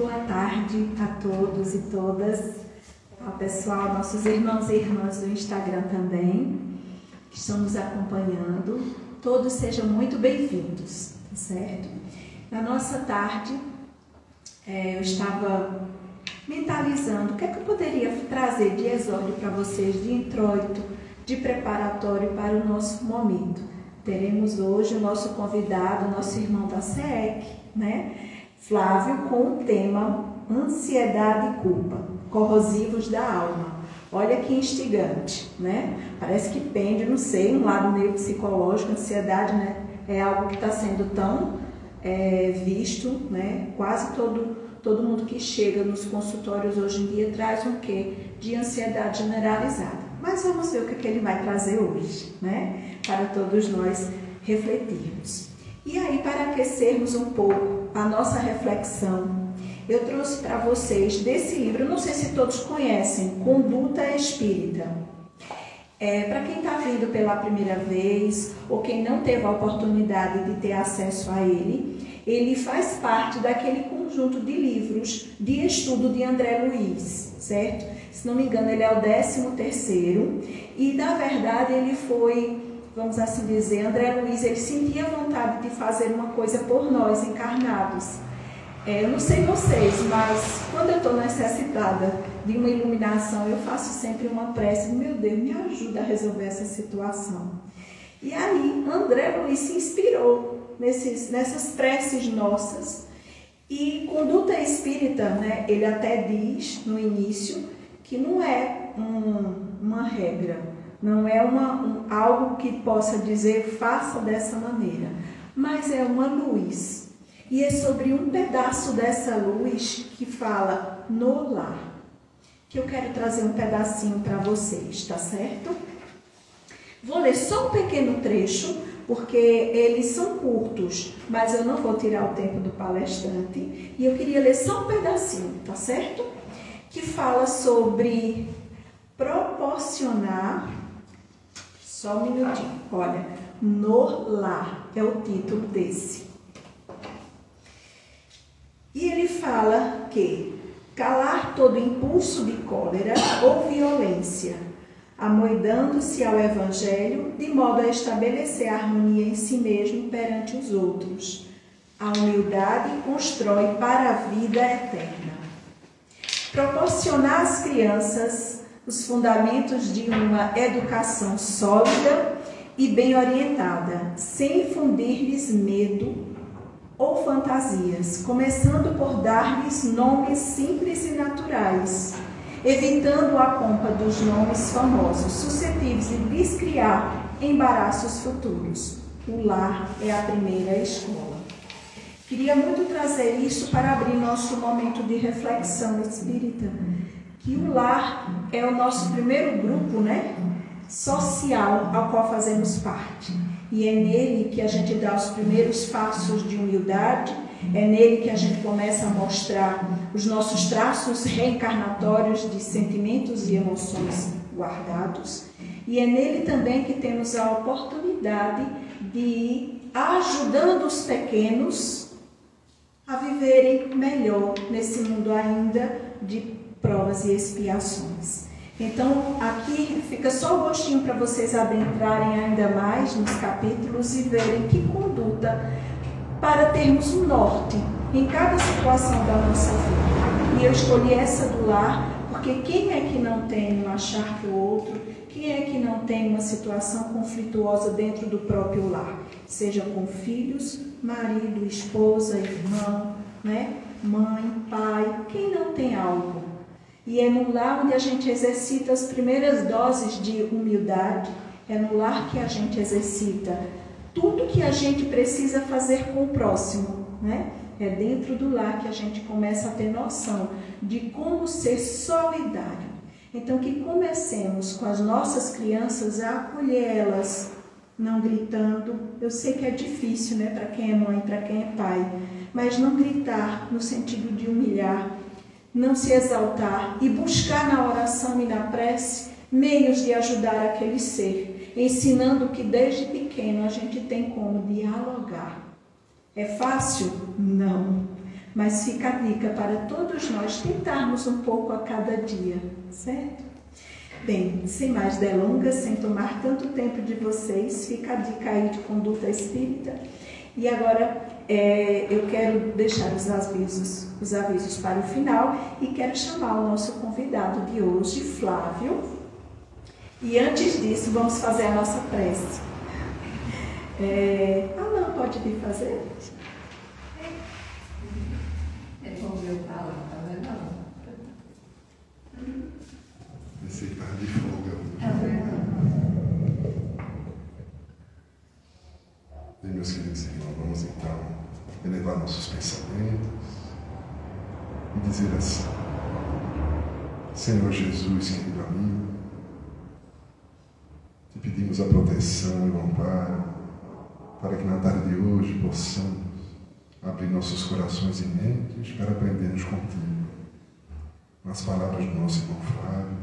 Boa tarde a todos e todas, ao pessoal, nossos irmãos e irmãs do Instagram também, que estão nos acompanhando. Todos sejam muito bem-vindos, tá certo? Na nossa tarde, eu estava mentalizando o que é que eu poderia trazer de exórdio para vocês, de introito, de preparatório para o nosso momento. Teremos hoje o nosso convidado, nosso irmão da SEEC, né? Flávio, com o tema Ansiedade e Culpa, corrosivos da alma. Olha que instigante, né? Parece que pende, não sei, um lado meio psicológico. Ansiedade, né? É algo que está sendo tão visto, né? Quase todo mundo que chega nos consultórios hoje em dia traz um quê? De ansiedade generalizada. Mas vamos ver o que ele vai trazer hoje, né? Para todos nós refletirmos. E aí, para aquecermos um pouco a nossa reflexão, eu trouxe para vocês desse livro, não sei se todos conhecem, Conduta Espírita. Para quem está vindo pela primeira vez, ou quem não teve a oportunidade de ter acesso a ele faz parte daquele conjunto de livros de estudo de André Luiz, certo? Se não me engano, ele é o 13º, e na verdade ele foi, vamos assim dizer, André Luiz, ele sentia vontade de fazer uma coisa por nós, encarnados. Eu não sei vocês, mas quando eu estou necessitada de uma iluminação, eu faço sempre uma prece, meu Deus, me ajuda a resolver essa situação. E aí, André Luiz se inspirou nessas preces nossas, e Conduta Espírita, né, ele até diz no início que não é uma regra, não é algo que possa dizer faça dessa maneira, mas é uma luz. E é sobre um pedaço dessa luz que fala no lar, que eu quero trazer um pedacinho para vocês, tá certo? Vou ler só um pequeno trecho, porque eles são curtos, mas eu não vou tirar o tempo do palestrante, e eu queria ler só um pedacinho, tá certo? Que fala sobre proporcionar, só um minutinho, olha, no lar, é o título desse. E ele fala que calar todo impulso de cólera ou violência, amoldando-se ao Evangelho, de modo a estabelecer a harmonia em si mesmo perante os outros. A humildade constrói para a vida eterna. Proporcionar às crianças os fundamentos de uma educação sólida e bem orientada, sem infundir-lhes medo ou fantasias, começando por dar-lhes nomes simples e naturais, evitando a pompa dos nomes famosos, suscetíveis de lhes criar embaraços futuros. O lar é a primeira escola. Queria muito trazer isso para abrir nosso momento de reflexão espírita, que o lar é o nosso primeiro grupo, né, social ao qual fazemos parte. E é nele que a gente dá os primeiros passos de humildade, é nele que a gente começa a mostrar os nossos traços reencarnatórios de sentimentos e emoções guardados. E é nele também que temos a oportunidade de ir ajudando os pequenos a viverem melhor nesse mundo ainda de provas e expiações. Então, aqui fica só o gostinho para vocês adentrarem ainda mais nos capítulos e verem que conduta para termos um norte em cada situação da nossa vida. E eu escolhi essa do lar, porque quem é que não tem um achar que o outro, quem é que não tem uma situação conflituosa dentro do próprio lar? Seja com filhos, marido, esposa, irmão, né? Mãe, pai, quem não tem algo? E é no lar onde a gente exercita as primeiras doses de humildade, é no lar que a gente exercita tudo que a gente precisa fazer com o próximo, né? É dentro do lar que a gente começa a ter noção de como ser solidário. Então, que comecemos com as nossas crianças a acolhê-las, não gritando. Eu sei que é difícil, né, para quem é mãe, para quem é pai, mas não gritar no sentido de humilhar, não se exaltar e buscar na oração e na prece meios de ajudar aquele ser, ensinando que desde pequeno a gente tem como dialogar. É fácil? Não. mas fica a dica para todos nós tentarmos um pouco a cada dia, certo? Bem, sem mais delongas, sem tomar tanto tempo de vocês, fica a dica aí de conduta espírita. E agora eu quero deixar os avisos para o final e quero chamar o nosso convidado de hoje, Flávio. E antes disso, vamos fazer a nossa prece. Alan, pode vir fazer? Como eu falo, tá vendo? Pensei que estava de folga. E meus queridos irmãos, vamos então elevar nossos pensamentos e dizer assim: Senhor Jesus, querido amigo, te pedimos a proteção e o amparo para que na tarde de hoje possamos abrir nossos corações e mentes para aprendermos contigo. Nas palavras do nosso irmão Flávio,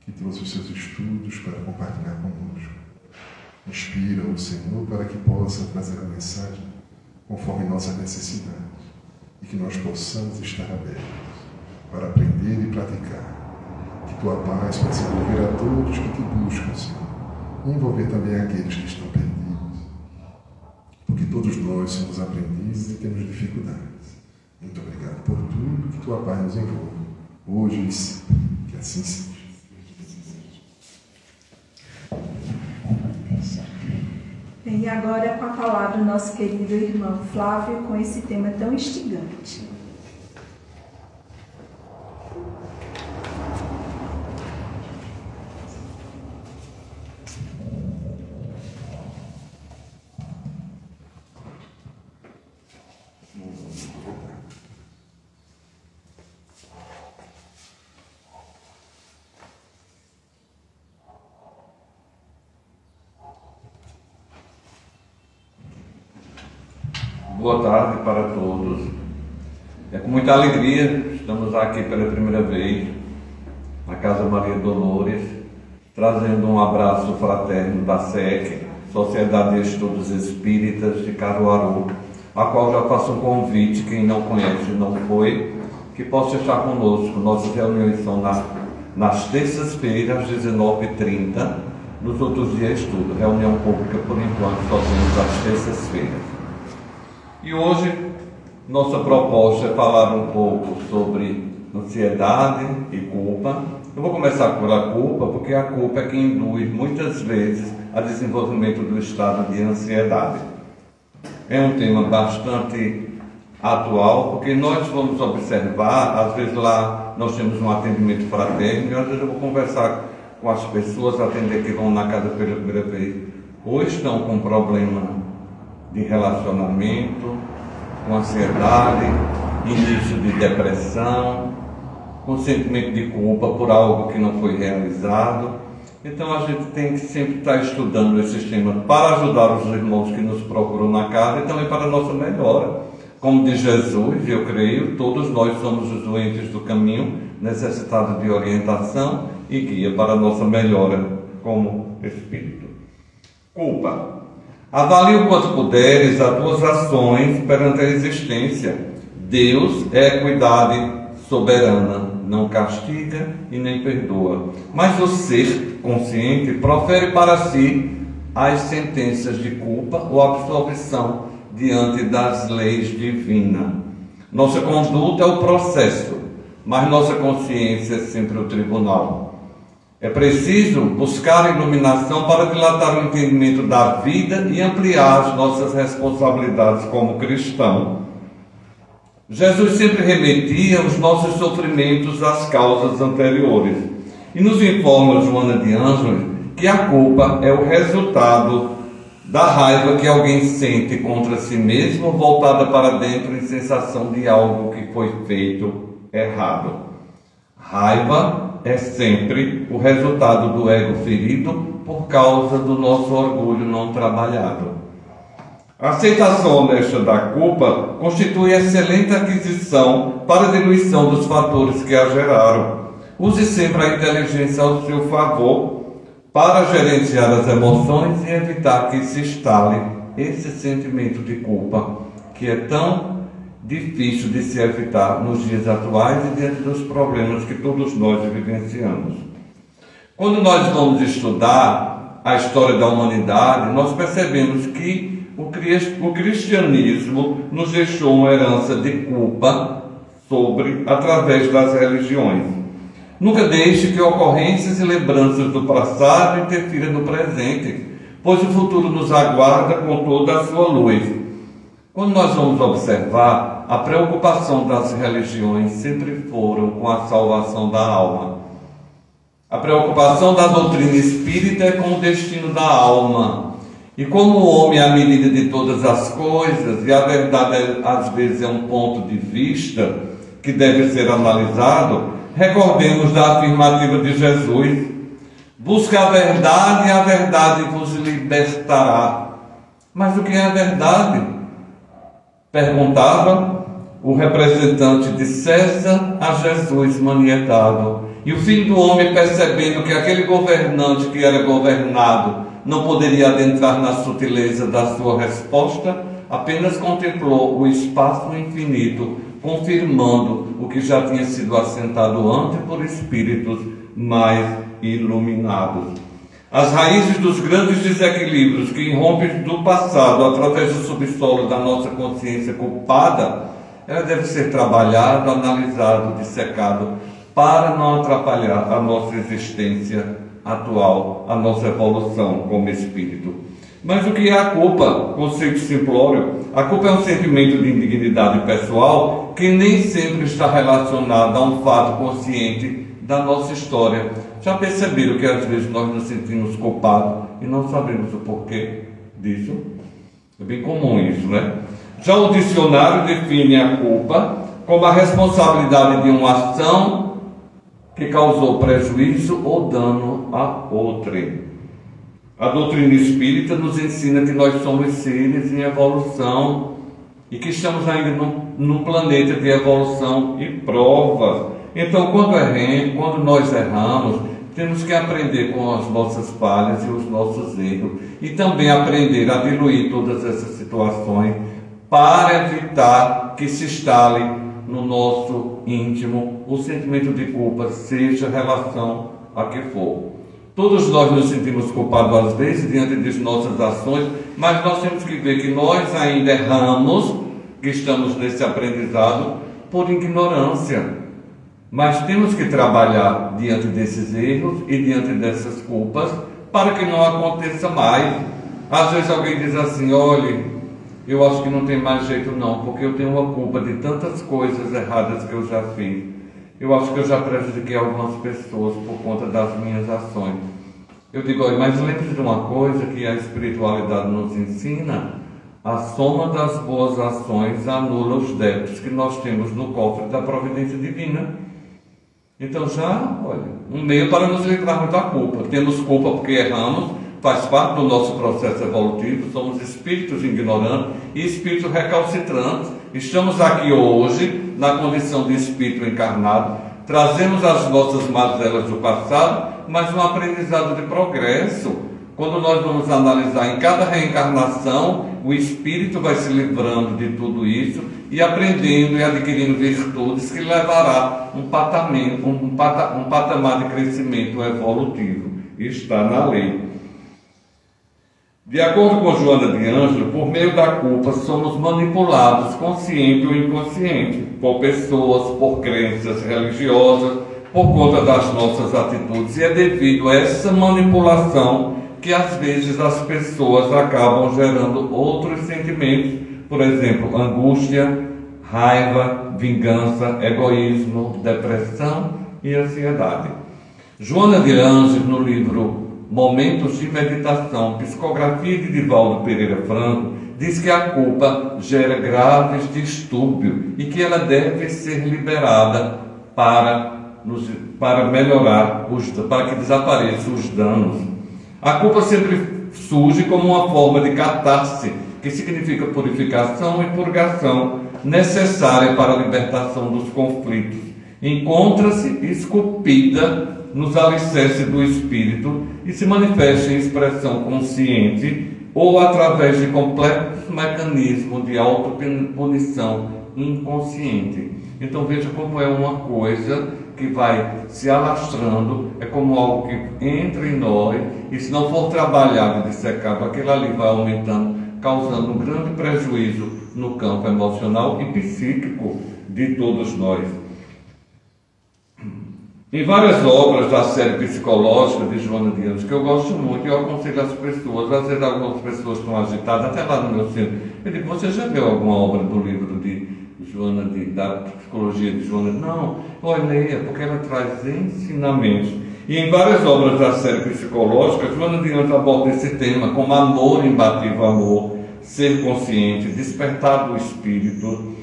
que trouxe os seus estudos para compartilhar conosco. Inspira-o, Senhor, para que possa trazer a mensagem conforme nossas necessidades e que nós possamos estar abertos para aprender e praticar. Que tua paz possa envolver a todos que te buscam, Senhor, e envolver também aqueles que estão perdidos, porque todos nós somos aprendizes e temos dificuldades. Muito obrigado por tudo, que tua paz nos envolva, hoje e sempre, que assim seja. E agora com a palavra o nosso querido irmão Flávio com esse tema tão instigante. Boa tarde para todos. É com muita alegria, estamos aqui pela primeira vez na Casa Maria Dolores, trazendo um abraço fraterno da SEC, Sociedade de Estudos Espíritas de Caruaru, a qual já faço um convite, quem não conhece não foi, que possa estar conosco. Nossas reuniões são nas terças-feiras, às 19h30, nos outros dias estudo. Reunião pública, por enquanto, só temos às terças-feiras. E hoje, nossa proposta é falar um pouco sobre ansiedade e culpa. Eu vou começar por a culpa, porque a culpa é que induz muitas vezes a desenvolvimento do estado de ansiedade. É um tema bastante atual, porque nós vamos observar, às vezes lá nós temos um atendimento fraterno, e às vezes eu vou conversar com as pessoas, atender que vão na casa pela primeira vez, ou estão com problema de relacionamento, com ansiedade, início de depressão, com sentimento de culpa por algo que não foi realizado. Então a gente tem que sempre estar estudando esses temas para ajudar os irmãos que nos procuram na casa e também para a nossa melhora. Como diz Jesus, eu creio, todos nós somos os doentes do caminho, necessitados de orientação e guia para a nossa melhora como espírito. Culpa. Avalie o quanto puderes as tuas ações perante a existência. Deus é equidade soberana, não castiga e nem perdoa. Mas o ser consciente profere para si as sentenças de culpa ou absolvição diante das leis divinas. Nossa conduta é o processo, mas nossa consciência é sempre o tribunal. É preciso buscar a iluminação para dilatar o entendimento da vida e ampliar as nossas responsabilidades como cristão. Jesus sempre remetia os nossos sofrimentos às causas anteriores. E nos informa Joana de Ângeles que a culpa é o resultado da raiva que alguém sente contra si mesmo, voltada para dentro em sensação de algo que foi feito errado. Raiva é sempre o resultado do ego ferido por causa do nosso orgulho não trabalhado. A aceitação honesta da culpa constitui excelente aquisição para a diluição dos fatores que a geraram. Use sempre a inteligência ao seu favor para gerenciar as emoções e evitar que se instale esse sentimento de culpa, que é tão difícil de se evitar nos dias atuais e diante dos problemas que todos nós vivenciamos. Quando nós vamos estudar a história da humanidade, nós percebemos que o cristianismo nos deixou uma herança de culpa através das religiões. Nunca deixe que ocorrências e lembranças do passado interfiram no presente, pois o futuro nos aguarda com toda a sua luz. Quando nós vamos observar, a preocupação das religiões sempre foram com a salvação da alma. A preocupação da doutrina espírita é com o destino da alma. E como o homem é a medida de todas as coisas, e a verdade às vezes é um ponto de vista que deve ser analisado, recordemos da afirmativa de Jesus: busca a verdade e a verdade vos libertará. Mas o que é a verdade? Perguntava o representante de César a Jesus manietado. E o Filho do Homem, percebendo que aquele governante que era governado não poderia adentrar na sutileza da sua resposta, apenas contemplou o espaço infinito, confirmando o que já tinha sido assentado antes por espíritos mais iluminados. As raízes dos grandes desequilíbrios que irrompem do passado através do subsolo da nossa consciência culpada, ela deve ser trabalhado, analisado, dissecado, para não atrapalhar a nossa existência atual, a nossa evolução como espírito. Mas o que é a culpa? Conceito simplório. A culpa é um sentimento de indignidade pessoal que nem sempre está relacionado a um fato consciente da nossa história. Já perceberam que às vezes nós nos sentimos culpados e não sabemos o porquê disso? É bem comum isso, né? Já o dicionário define a culpa como a responsabilidade de uma ação que causou prejuízo ou dano a outrem. A doutrina espírita nos ensina que nós somos seres em evolução e que estamos ainda num planeta de evolução e prova. Então, quando nós erramos, temos que aprender com as nossas falhas e os nossos erros e também aprender a diluir todas essas situações para evitar que se instale no nosso íntimo o sentimento de culpa, seja relação a que for. Todos nós nos sentimos culpados às vezes diante de nossas ações, mas nós temos que ver que nós ainda erramos, que estamos nesse aprendizado por ignorância. Mas temos que trabalhar diante desses erros e diante dessas culpas para que não aconteça mais. Às vezes alguém diz assim: olha, eu acho que não tem mais jeito não, porque eu tenho uma culpa de tantas coisas erradas que eu já fiz. Eu acho que eu já prejudiquei algumas pessoas por conta das minhas ações. Eu digo: olha, mas lembre-se de uma coisa que a espiritualidade nos ensina: a soma das boas ações anula os débitos que nós temos no cofre da providência divina. Então já, olha, um meio para nos livrarmos da culpa. Temos culpa porque erramos, faz parte do nosso processo evolutivo, somos espíritos ignorantes e espíritos recalcitrantes. Estamos aqui hoje, na condição de espírito encarnado, trazemos as nossas mazelas do passado, mas um aprendizado de progresso. Quando nós vamos analisar em cada reencarnação, o espírito vai se livrando de tudo isso e aprendendo e adquirindo virtudes que levará um patamar de crescimento evolutivo. Está na lei. De acordo com Joana de Ângelo, por meio da culpa somos manipulados, consciente ou inconsciente, por pessoas, por crenças religiosas, por conta das nossas atitudes. E é devido a essa manipulação que às vezes as pessoas acabam gerando outros sentimentos, por exemplo, angústia, raiva, vingança, egoísmo, depressão e ansiedade. Joana de Ângelo, no livro Momentos de Meditação, Psicografia de Divaldo Pereira Franco, diz que a culpa gera graves distúrbios e que ela deve ser liberada para melhorar, para que desapareçam os danos. A culpa sempre surge como uma forma de catarse, que significa purificação e purgação, necessária para a libertação dos conflitos. Encontra-se esculpida nos alicerces do espírito e se manifesta em expressão consciente ou através de complexos mecanismos de autopunição inconsciente. Então veja como é uma coisa que vai se alastrando, é como algo que entra em nós, e se não for trabalhado e dissecado, aquilo ali vai aumentando, causando um grande prejuízo no campo emocional e psíquico de todos nós. Em várias obras da série psicológica de Joana de Ângeles, que eu gosto muito, eu aconselho as pessoas, às vezes algumas pessoas estão agitadas, até lá no meu centro, eu digo, você já leu alguma obra do livro de Joana, da psicologia de Joana? Não, olha, leia, porque ela traz ensinamentos. E em várias obras da série psicológica, Joana de Ângeles aborda esse tema como amor, imbatível amor, ser consciente, despertar do espírito,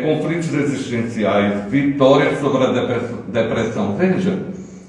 conflitos existenciais, vitória sobre a depressão. Veja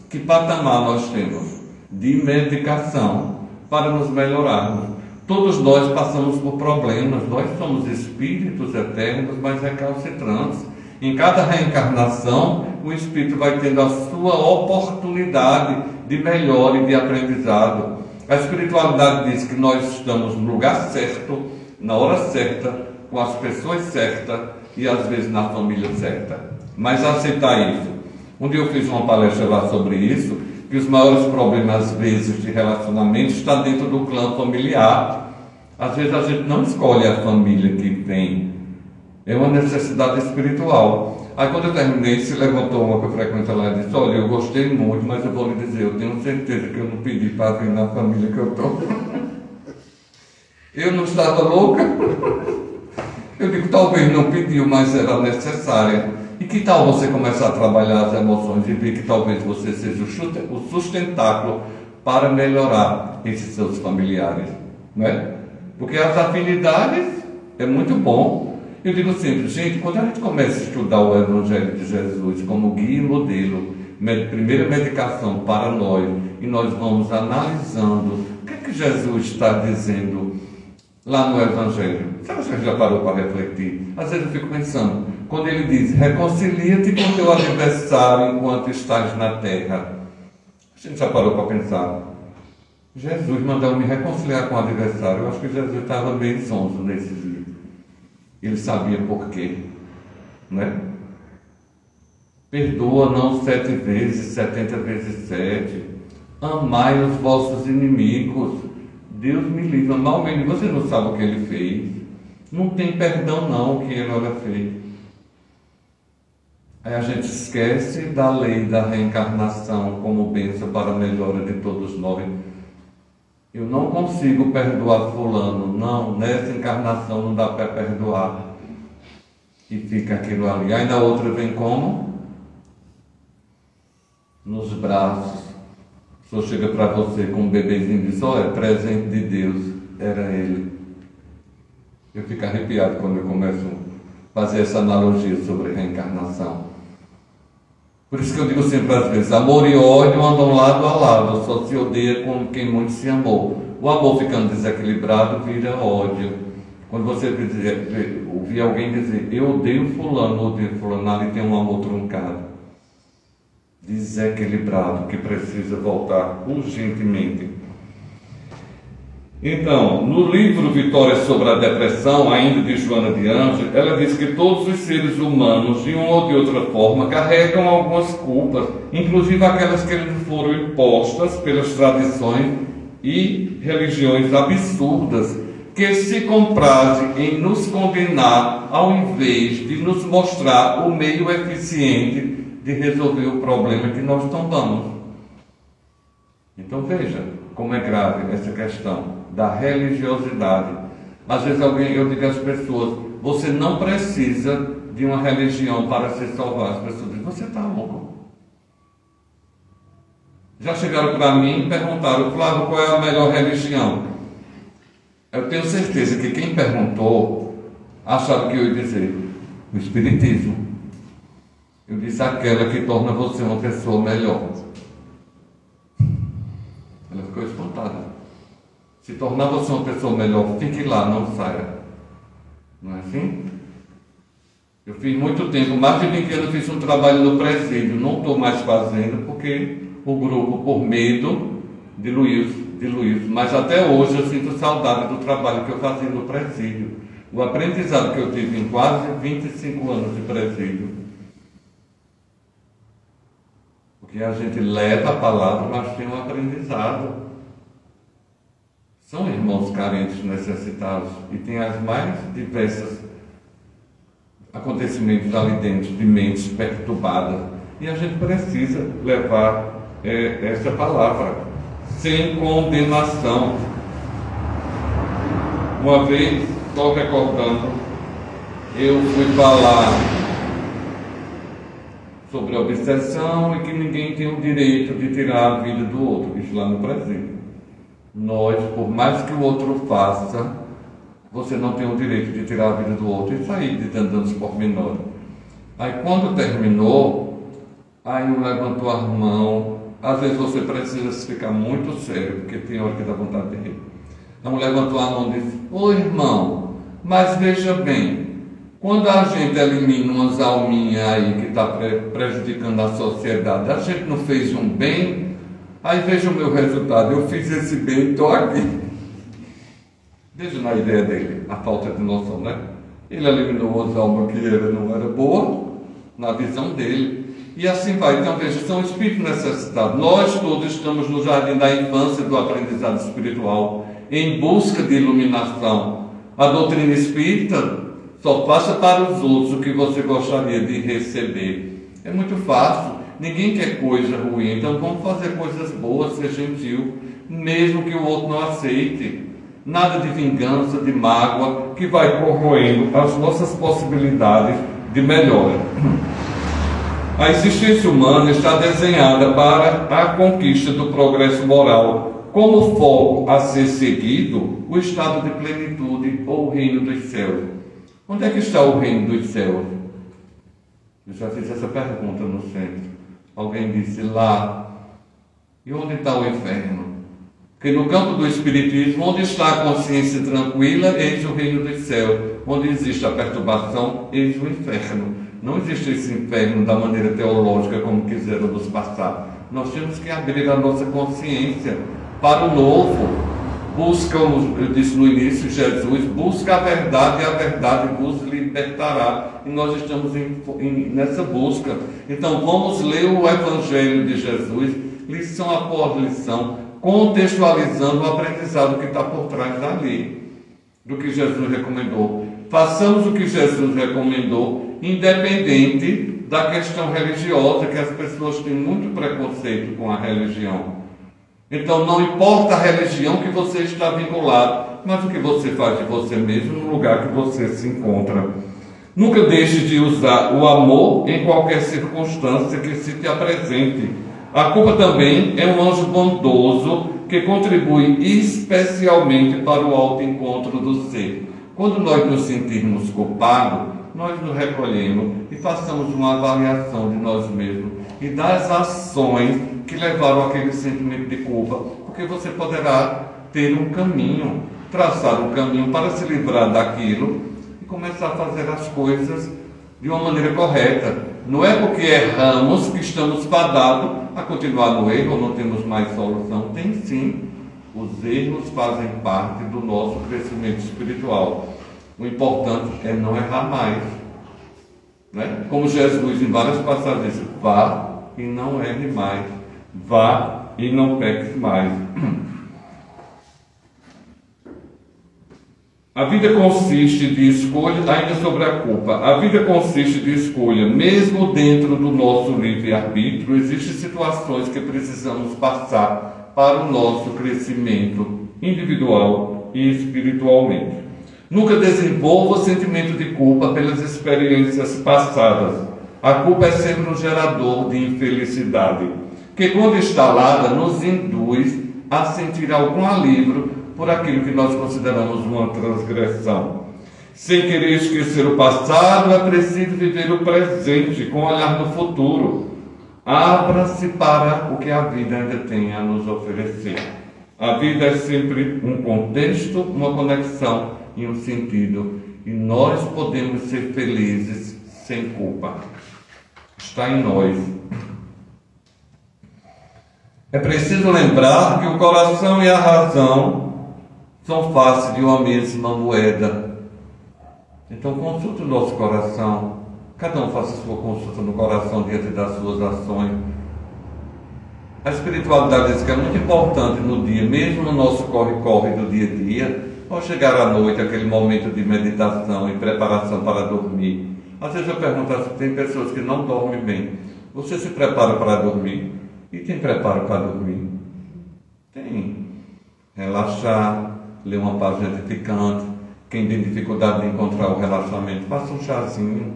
que patamar nós temos de medicação para nos melhorarmos. Todos nós passamos por problemas, nós somos espíritos eternos, mas recalcitrantes. Em cada reencarnação, o espírito vai tendo a sua oportunidade de melhora e de aprendizado. A espiritualidade diz que nós estamos no lugar certo, na hora certa, com as pessoas certas e às vezes na família certa. Mas aceitar isso. Um dia eu fiz uma palestra lá sobre isso, que os maiores problemas, às vezes, de relacionamento está dentro do clã familiar. Às vezes a gente não escolhe a família que vem. É uma necessidade espiritual. Aí quando eu terminei, se levantou uma que frequenta lá e disse, olha, eu gostei muito, mas eu vou lhe dizer, eu tenho certeza que eu não pedi para vir na família que eu estou. Eu não estava louca. Eu digo, talvez não pediu, mas era necessária. E que tal você começar a trabalhar as emoções e ver que talvez você seja o sustentáculo para melhorar esses seus familiares, não é? Porque as afinidades é muito bom. Eu digo sempre, gente, quando a gente começa a estudar o Evangelho de Jesus como guia e modelo, primeira medicação para nós, e nós vamos analisando o que é que Jesus está dizendo lá no Evangelho. Sabe se você já parou para refletir? Às vezes eu fico pensando, quando ele diz, reconcilia-te com teu adversário enquanto estás na terra. A gente já parou para pensar, Jesus mandou me reconciliar com o adversário. Eu acho que Jesus estava meio sonso nesse dia. Ele sabia por quê, né? Perdoa não 7 vezes, 70 vezes 7. Amai os vossos inimigos. Deus me livre, amar o menino. Você não sabe o que ele fez. Não tem perdão não o que ele olha fez. Aí a gente esquece da lei da reencarnação como bênção para a melhora de todos nós. Eu não consigo perdoar fulano. Não, nessa encarnação não dá para perdoar. E fica aquilo ali. Aí na outra vem como? Nos braços. A pessoa chega para você com um bebezinho e diz, olha, presente de Deus. Era ele. Eu fico arrepiado quando eu começo a fazer essa analogia sobre reencarnação. Por isso que eu digo sempre às vezes, amor e ódio andam lado a lado, só se odeia com quem muito se amou. O amor ficando desequilibrado vira ódio. Quando você ouvir alguém dizer, eu odeio fulano, ali tem um amor truncado, desequilibrado, que precisa voltar urgentemente. Então, no livro Vitória sobre a Depressão, ainda de Joana de Ângeles, ela diz que todos os seres humanos, de uma ou de outra forma, carregam algumas culpas, inclusive aquelas que lhes foram impostas pelas tradições e religiões absurdas, que se comprazem em nos condenar, ao invés de nos mostrar o meio eficiente de resolver o problema que nós tombamos. Então veja como é grave essa questão da religiosidade. Às vezes eu digo às pessoas, você não precisa de uma religião para se salvar. As pessoas dizem, você está louco. Já chegaram para mim e perguntaram, Flávio, qual é a melhor religião? Eu tenho certeza que quem perguntou achava que eu ia dizer o Espiritismo. Eu disse aquela que torna você uma pessoa melhor. Ela ficou espantada. Se tornar você uma pessoa melhor, fique lá, não saia. Não é assim? Eu fiz muito tempo, mais de 20 anos, eu fiz um trabalho no presídio. Não estou mais fazendo porque o grupo, por medo, diluiu. Mas até hoje eu sinto saudade do trabalho que eu fazia no presídio. o aprendizado que eu tive em quase 25 anos de presídio. Porque a gente leva a palavra, mas tem um aprendizado. São irmãos carentes, necessitados, e tem as mais diversas acontecimentos ali dentro, de mentes perturbadas. E a gente precisa levar essa palavra, sem condenação. Uma vez, só recordando, eu fui falar sobre a obsessão e que ninguém tem o direito de tirar a vida do outro, isso lá no presídio. Nós, por mais que o outro faça, você não tem o direito de tirar a vida do outro. Isso aí, dando os pormenores. Aí quando terminou, aí um levantou a mão. Às vezes você precisa ficar muito sério, porque tem hora que dá vontade de rir. A mulher levantou a mão e disse: ô irmão, mas veja bem, quando a gente elimina umas alminhas aí que está prejudicando a sociedade, a gente não fez um bem? Aí veja o meu resultado, eu fiz esse bem e estou aqui. Veja na ideia dele, a falta de noção, né? Ele eliminou as almas que não era boa, na visão dele. E assim vai. Então veja, são espíritos necessitados. Nós todos estamos no jardim da infância do aprendizado espiritual, em busca de iluminação. A doutrina espírita só faça para os outros o que você gostaria de receber. É muito fácil. Ninguém quer coisa ruim, então vamos fazer coisas boas, ser gentil, mesmo que o outro não aceite. Nada de vingança, de mágoa, que vai corroendo as nossas possibilidades de melhora. A existência humana está desenhada para a conquista do progresso moral, como foco a ser seguido o estado de plenitude ou o reino dos céus. Onde é que está o reino dos céus? Eu já fiz essa pergunta no centro. Alguém disse lá. E onde está o inferno? Porque no campo do Espiritismo, onde está a consciência tranquila, eis o reino dos céus. Onde existe a perturbação, eis o inferno. Não existe esse inferno da maneira teológica como quiseram nos passar. Nós temos que abrir a nossa consciência para o novo. Busca, eu disse no início, Jesus, busca a verdade e a verdade vos libertará. E nós estamos nessa busca. Então vamos ler o Evangelho de Jesus, lição após lição, contextualizando o aprendizado que está por trás dali, do que Jesus recomendou. Façamos o que Jesus recomendou, independente da questão religiosa, que as pessoas têm muito preconceito com a religião. Então não importa a religião que você está vinculado, mas o que você faz de você mesmo no lugar que você se encontra. Nunca deixe de usar o amor em qualquer circunstância que se te apresente. A culpa também é um anjo bondoso que contribui especialmente para o autoencontro do ser. Quando nós nos sentirmos culpados, nós nos recolhemos e façamos uma avaliação de nós mesmos e das ações que levaram aquele sentimento de culpa, porque você poderá ter um caminho, traçar um caminho para se livrar daquilo e começar a fazer as coisas de uma maneira correta. Não é porque erramos que estamos fadados a continuar no erro ou não temos mais solução. Tem sim. Os erros fazem parte do nosso crescimento espiritual. O importante é não errar mais. Né? Como Jesus em várias passagens diz, vá e não erre mais. Vá e não peque mais. A vida consiste de escolha, ainda sobre a culpa, a vida consiste de escolha, mesmo dentro do nosso livre-arbítrio, existem situações que precisamos passar para o nosso crescimento individual e espiritualmente. Nunca desenvolva o sentimento de culpa pelas experiências passadas. A culpa é sempre um gerador de infelicidade, que quando instalada nos induz a sentir algum alívio por aquilo que nós consideramos uma transgressão. Sem querer esquecer o passado, é preciso viver o presente com olhar no futuro. Abra-se para o que a vida ainda tem a nos oferecer. A vida é sempre um contexto, uma conexão e um sentido. E nós podemos ser felizes sem culpa. Está em nós. É preciso lembrar que o coração e a razão são faces de uma mesma moeda. Então consulte o nosso coração, cada um faça a sua consulta no coração diante das suas ações. A espiritualidade diz que é muito importante no dia, mesmo no nosso corre-corre do dia a dia, ao chegar à noite, aquele momento de meditação e preparação para dormir. Às vezes eu pergunto assim, tem pessoas que não dormem bem. Você se prepara para dormir? E tem preparo para dormir? Tem. Relaxar, ler uma página edificante. Quem tem dificuldade de encontrar o relaxamento, faça um chazinho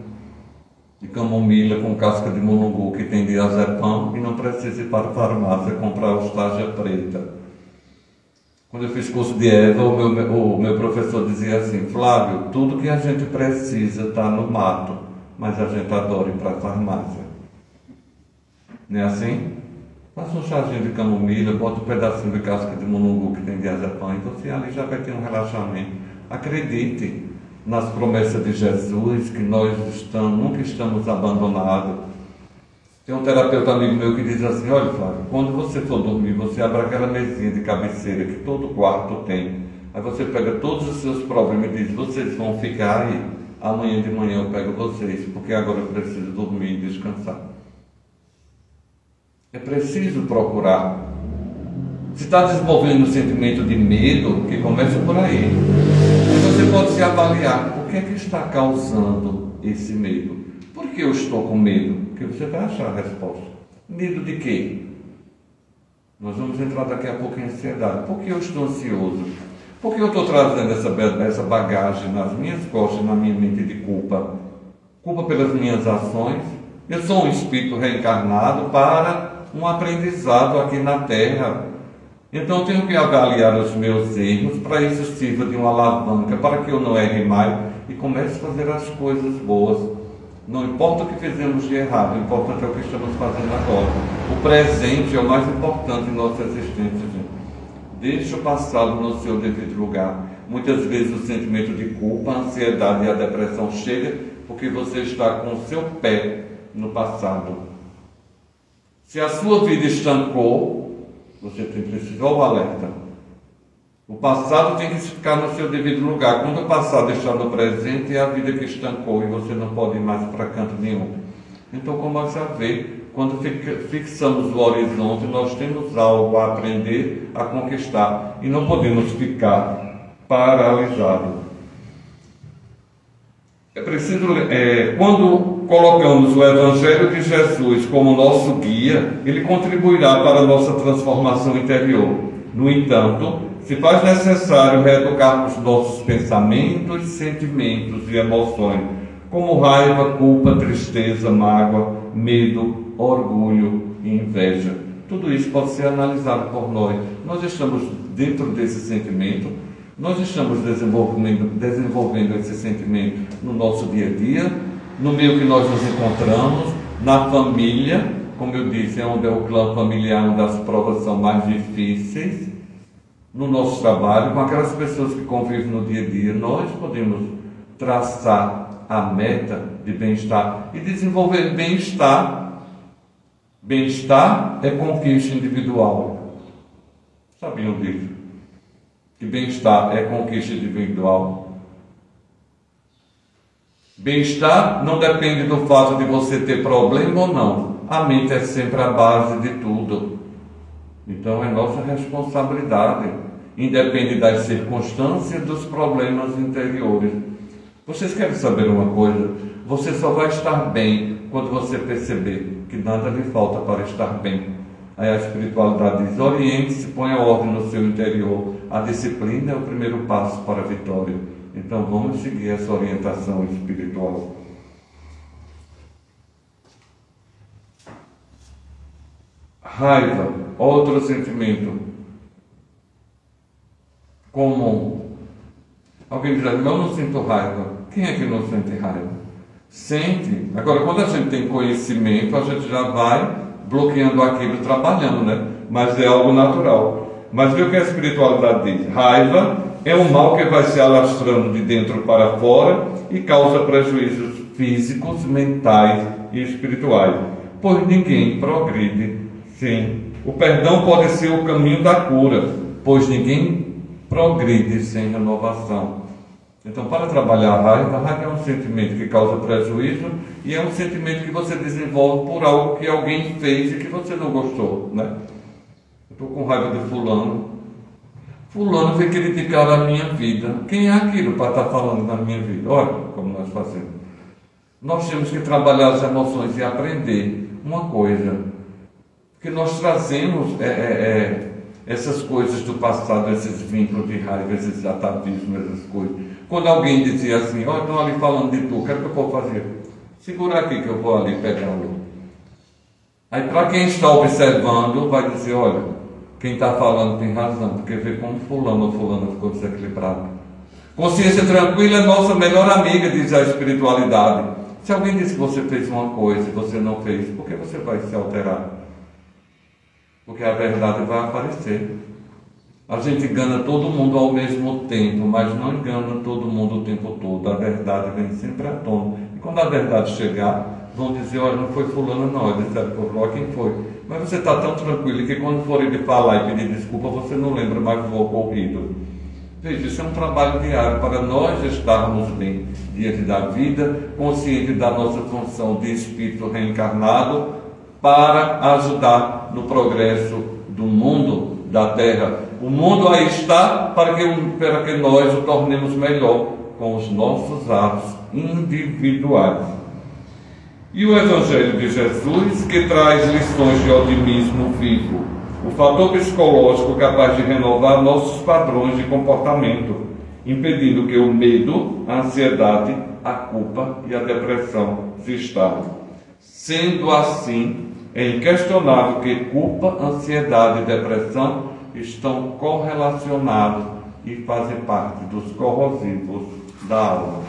de camomila com casca de mulungu que tem diazepam e não precisa ir para a farmácia comprar hostágia preta. Quando eu fiz curso de Eva, o meu professor dizia assim, Flávio, tudo que a gente precisa está no mato, mas a gente adora ir para a farmácia. Não é assim? Faça um chazinho de camomila, bota um pedacinho de casca de mulungu que tem diazepam e você ali já vai ter um relaxamento. Acredite nas promessas de Jesus, que nós nunca estamos abandonados. Tem um terapeuta amigo meu que diz assim, olha Flávio, quando você for dormir, você abre aquela mesinha de cabeceira que todo quarto tem. Aí você pega todos os seus problemas e diz, vocês vão ficar aí, amanhã de manhã eu pego vocês, porque agora eu preciso dormir e descansar. É preciso procurar. Se está desenvolvendo um sentimento de medo, que começa por aí. Aí você pode se avaliar, o que é que está causando esse medo? Por que eu estou com medo? Porque você vai achar a resposta. Medo de quê? Nós vamos entrar daqui a pouco em ansiedade. Por que eu estou ansioso? Por que eu estou trazendo essa bagagem nas minhas costas, na minha mente de culpa? Culpa pelas minhas ações? Eu sou um espírito reencarnado para um aprendizado aqui na Terra. Então eu tenho que avaliar os meus erros, para isso sirva de uma alavanca, para que eu não erre mais e comece a fazer as coisas boas. Não importa o que fizemos de errado, o importante é o que estamos fazendo agora. O presente é o mais importante em nossa existência, gente. Deixe o passado no seu devido lugar. Muitas vezes o sentimento de culpa, a ansiedade e a depressão chega porque você está com o seu pé no passado. Se a sua vida estancou, você tem que precisar o alerta. O passado tem que ficar no seu devido lugar. Quando o passado está no presente, é a vida que estancou e você não pode ir mais para canto nenhum. Então, como você vê, quando fixamos o horizonte, nós temos algo a aprender, a conquistar. E não podemos ficar paralisados. É preciso, quando colocamos o Evangelho de Jesus como nosso guia, ele contribuirá para a nossa transformação interior. No entanto, se faz necessário reeducarmos nossos pensamentos, sentimentos e emoções, como raiva, culpa, tristeza, mágoa, medo, orgulho e inveja. Tudo isso pode ser analisado por nós. Nós estamos dentro desse sentimento, nós estamos desenvolvendo esse sentimento no nosso dia a dia, no meio que nós nos encontramos, na família, como eu disse, é onde é o clã familiar, onde as provas são mais difíceis, no nosso trabalho, com aquelas pessoas que convivem no dia a dia, nós podemos traçar a meta de bem-estar e desenvolver bem-estar. Bem-estar é conquista individual. Sabiam disso? Que bem-estar é conquista individual. Bem-estar não depende do fato de você ter problema ou não. A mente é sempre a base de tudo. Então é nossa responsabilidade, independe das circunstâncias, dos problemas interiores. Vocês querem saber uma coisa? Você só vai estar bem quando você perceber que nada lhe falta para estar bem. Aí a espiritualidade diz, oriente-se, ponha ordem no seu interior. A disciplina é o primeiro passo para a vitória. Então vamos seguir essa orientação espiritual. Raiva, outro sentimento comum. Alguém diz, eu não sinto raiva. Quem é que não sente raiva? Sente. Agora, quando a gente tem conhecimento, a gente já vai bloqueando aquilo, trabalhando, né? Mas é algo natural. Mas vê o que a espiritualidade diz. Raiva é um mal que vai se alastrando de dentro para fora e causa prejuízos físicos, mentais e espirituais. Pois ninguém progride. Sim, o perdão pode ser o caminho da cura, pois ninguém progride sem renovação. Então, para trabalhar a raiva é um sentimento que causa prejuízo e é um sentimento que você desenvolve por algo que alguém fez e que você não gostou, né? Eu estou com raiva de fulano. Fulano veio criticar a minha vida. Quem é aquilo para estar falando na minha vida? Olha como nós fazemos. Nós temos que trabalhar as emoções e aprender uma coisa. Porque nós trazemos essas coisas do passado, esses vínculos de raiva, esses atavismos, essas coisas. Quando alguém dizia assim, olha, estão ali falando de tu, o que é que eu vou fazer? Segura aqui que eu vou ali pegá-lo. Aí para quem está observando, vai dizer, olha, quem está falando tem razão, porque vê como fulano ou fulano ficou desequilibrado. Consciência tranquila é nossa melhor amiga, diz a espiritualidade. Se alguém diz que você fez uma coisa e você não fez, por que você vai se alterar? Porque a verdade vai aparecer. A gente engana todo mundo ao mesmo tempo, mas não engana todo mundo o tempo todo. A verdade vem sempre à tona. E quando a verdade chegar, vão dizer, olha, não foi fulano não, eles disseram por lá quem foi. Mas você está tão tranquilo que quando forem de falar e pedir desculpa, você não lembra mais do ocorrido. Veja, isso é um trabalho diário para nós estarmos bem diante da vida, conscientes da nossa função de espírito reencarnado, para ajudar no progresso do mundo, da Terra. O mundo aí está para que nós o tornemos melhor com os nossos atos individuais. E o Evangelho de Jesus, que traz lições de otimismo vivo, o fator psicológico capaz de renovar nossos padrões de comportamento, impedindo que o medo, a ansiedade, a culpa e a depressão se instalem. Sendo assim, é inquestionável que culpa, ansiedade e depressão estão correlacionados e fazem parte dos corrosivos da alma.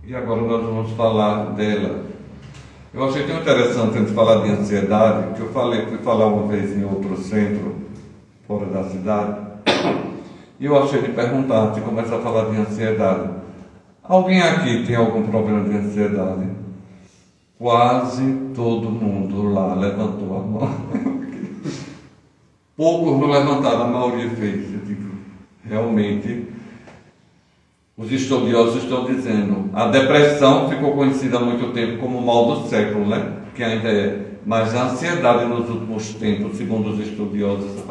E agora nós vamos falar dela. Eu achei tão interessante a gente falar de ansiedade, que eu fui falar uma vez em outro centro, fora da cidade, e eu achei de perguntar, antes de começar a falar de ansiedade. Alguém aqui tem algum problema de ansiedade? Quase todo mundo lá levantou a mão. Poucos não levantaram, a maioria fez. Eu digo, realmente, os estudiosos estão dizendo, a depressão ficou conhecida há muito tempo como o mal do século, né? Que ainda é. Mas a ansiedade nos últimos tempos, segundo os estudiosos,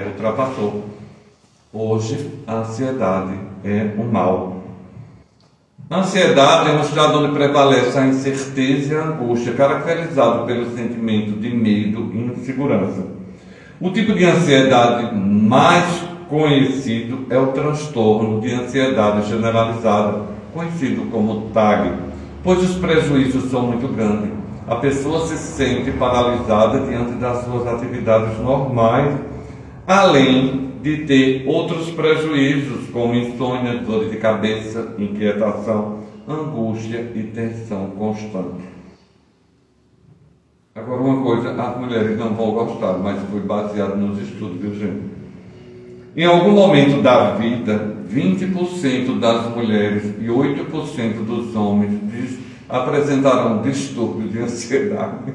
ultrapassou. Hoje, a ansiedade é um mal. A ansiedade é um estado onde prevalece a incerteza e a angústia, caracterizado pelo sentimento de medo e insegurança. O tipo de ansiedade mais conhecido é o transtorno de ansiedade generalizada, conhecido como TAG, pois os prejuízos são muito grandes. A pessoa se sente paralisada diante das suas atividades normais, além de ter outros prejuízos, como insônia, dor de cabeça, inquietação, angústia e tensão constante. Agora uma coisa, as mulheres não vão gostar, mas foi baseado nos estudos, viu gente? Em algum momento da vida, 20% das mulheres e 8% dos homens apresentaram distúrbio de ansiedade.